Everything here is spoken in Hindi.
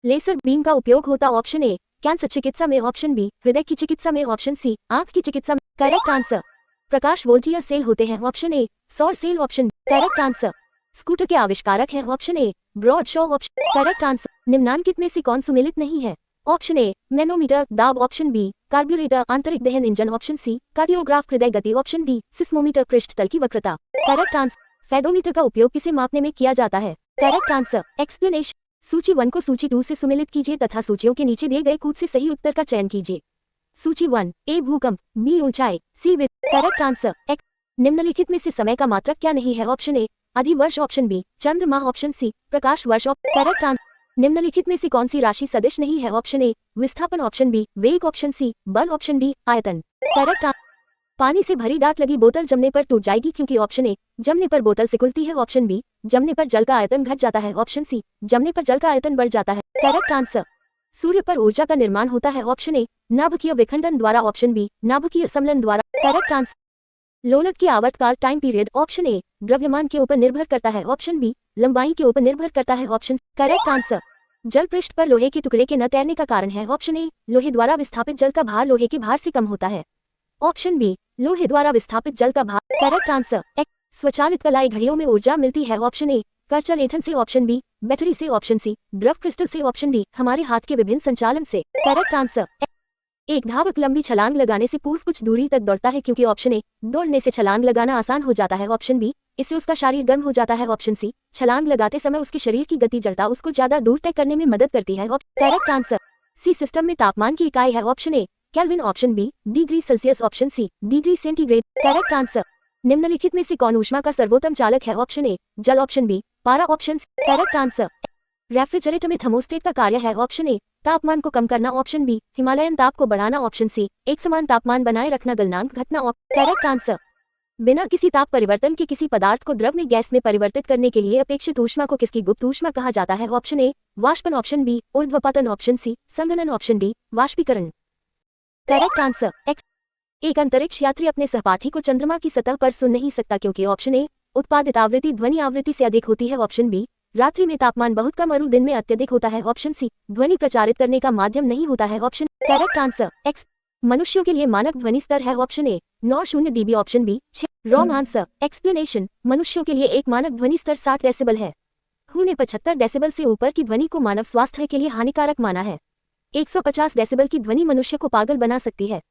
लेसर बीम का उपयोग होता ऑप्शन ए कैंसर चिकित्सा में, ऑप्शन बी हृदय की चिकित्सा में, ऑप्शन सी आंख की चिकित्सा में। Correct answer. प्रकाश वोल्टीय सेल होते हैं, ऑप्शन ए सौर cell, option B. Correct answer. Scooter के आविष्कारक हैं, option A Broad Shaw, option. Correct answer. निम्नांकित में से कौन सुमेलित नहीं है? ऑप्शन ए मैनोमीटर दाब, ऑप्शन बी कार्ब्यूरेटर आंतरिक दहन इंजन, ऑप्शन सी कार्डियोग्राफ हृदय गति, ऑप्शन डी सिस्मोमीटर पृष्ठ तल की वक्रता। Correct answer. फेदोमीटर का उपयोग किसे मापने में किया जाता है? Correct answer. एक्सप्लेनेशन। सूची 1 को सूची 2 से सुमेलित कीजिए तथा सूचियों के नीचे दिए गए कूट से सही उत्तर का चयन कीजिए। सूची 1 ए भूकंप, बी ऊंचाई, सी विद। Correct answer. एक्स। निम्नलिखित में से समय का मात्रक क्या नहीं है? ऑप्शन ए अधिवर्ष, ऑप्शन बी चंद्रमाह, ऑप्शन सी प्रकाश वर्ष। Correct answer. निम्नलिखित में से कौन सी राशि सदिश नहीं है? ऑप्शन ए विस्थापन, ऑप्शन बी वेग, ऑप्शन सी बल, ऑप्शन डी आयतन। Correct answer. पानी से भरी डाट लगी बोतल जमने पर टूट जाएगी क्योंकि, ऑप्शन ए जमने पर बोतल सिकुड़ती है, ऑप्शन बी जमने पर जल का आयतन घट जाता है, ऑप्शन सी जमने पर जल का आयतन बढ़ जाता है। Correct answer. सूर्य पर ऊर्जा का निर्माण होता है, ऑप्शन ए नाभिकीय विखंडन द्वारा, ऑप्शन बी नाभिकीय सम्मिलन द्वारा। Correct answer. लोलक की आवर्तकाल टाइम पीरियड, ऑप्शन ए द्रव्यमान के ऊपर निर्भर करता है, ऑप्शन बी लंबाई के ऊपर निर्भर करता है, ऑप्शन। Correct answer. जल पृष्ठ पर लोहे के टुकड़े के न तैरने का कारण है, ऑप्शन ए लोहे द्वारा विस्थापित जल का भार लोहे के भार से कम होता है, ऑप्शन बी लोहे द्वारा विस्थापित जल का भार। Correct answer. स्वचालित कलाई घड़ियों में ऊर्जा मिलती है, ऑप्शन ए करचल ईंधन से, ऑप्शन बी बैटरी से, ऑप्शन सी द्रव क्रिस्टल से, ऑप्शन डी हमारे हाथ के विभिन्न संचालन से। Correct answer. एक धावक लंबी छलांग लगाने से पूर्व कुछ दूरी तक दौड़ता है क्योंकि, ऑप्शन ए दौड़ने से छलांग लगाना आसान हो जाता है, ऑप्शन बी इससे उसका शरीर गर्म हो जाता है, ऑप्शन सी छलांग लगाते समय उसके शरीर की गति जड़ता उसको ज्यादा दूर तय करने में मदद करती है। Correct answer. सी सिस्टम में तापमान की इकाई है, option A Kelvin, option B degree Celsius, option C degree centigrade. Correct answer. निम्नलिखित में से कौन ऊष्मा का सर्वोत्तम चालक है? ऑप्शन ए जल, ऑप्शन बी पारा, option C. Correct answer. Refrigerator में थर्मोस्टेट का कार्य है, ऑप्शन ए तापमान को कम करना, ऑप्शन बी हिमालयन ताप को बढ़ाना, ऑप्शन सी एक समान तापमान बनाए रखना, गलनांक घटना। Correct answer. बिना किसी ताप परिवर्तन के किसी पदार्थ को द्रव में गैस में परिवर्तित करने के लिए अपेक्षित ऊष्मा को किसकी गुप्त ऊष्मा कहा जाता है? ऑप्शन ए वाष्पन, ऑप्शन बी ऊर्ध्वपतन, ऑप्शन सी संघनन, ऑप्शन डी वाष्पीकरण। Correct answer. एक अंतरिक्ष यात्री अपने सहपाठी को चंद्रमा की सतह पर सुन नहीं सकता क्योंकि, ऑप्शन ए उत्पादित आवृत्ति ध्वनि आवृत्ति से अधिक होती है, ऑप्शन बी रात्रि में तापमान बहुत कम और दिन में अत्यधिक होता है, ऑप्शन सी ध्वनि प्रचारित करने का माध्यम नहीं होता है, ऑप्शन। Correct answer. मनुष्यों के लिए मानक ध्वनि स्तर है, option A 9 dB, option B 6। Wrong answer. Explanation. मनुष्यों के लिए एक मानक ध्वनि स्तर 60 डेसिबल है। हु ने 75 डेसिबल से ऊपर की ध्वनि को मानव स्वास्थ्य के लिए हानिकारक माना है। 150 डेसिबल की ध्वनि मनुष्य को पागल बना सकती है।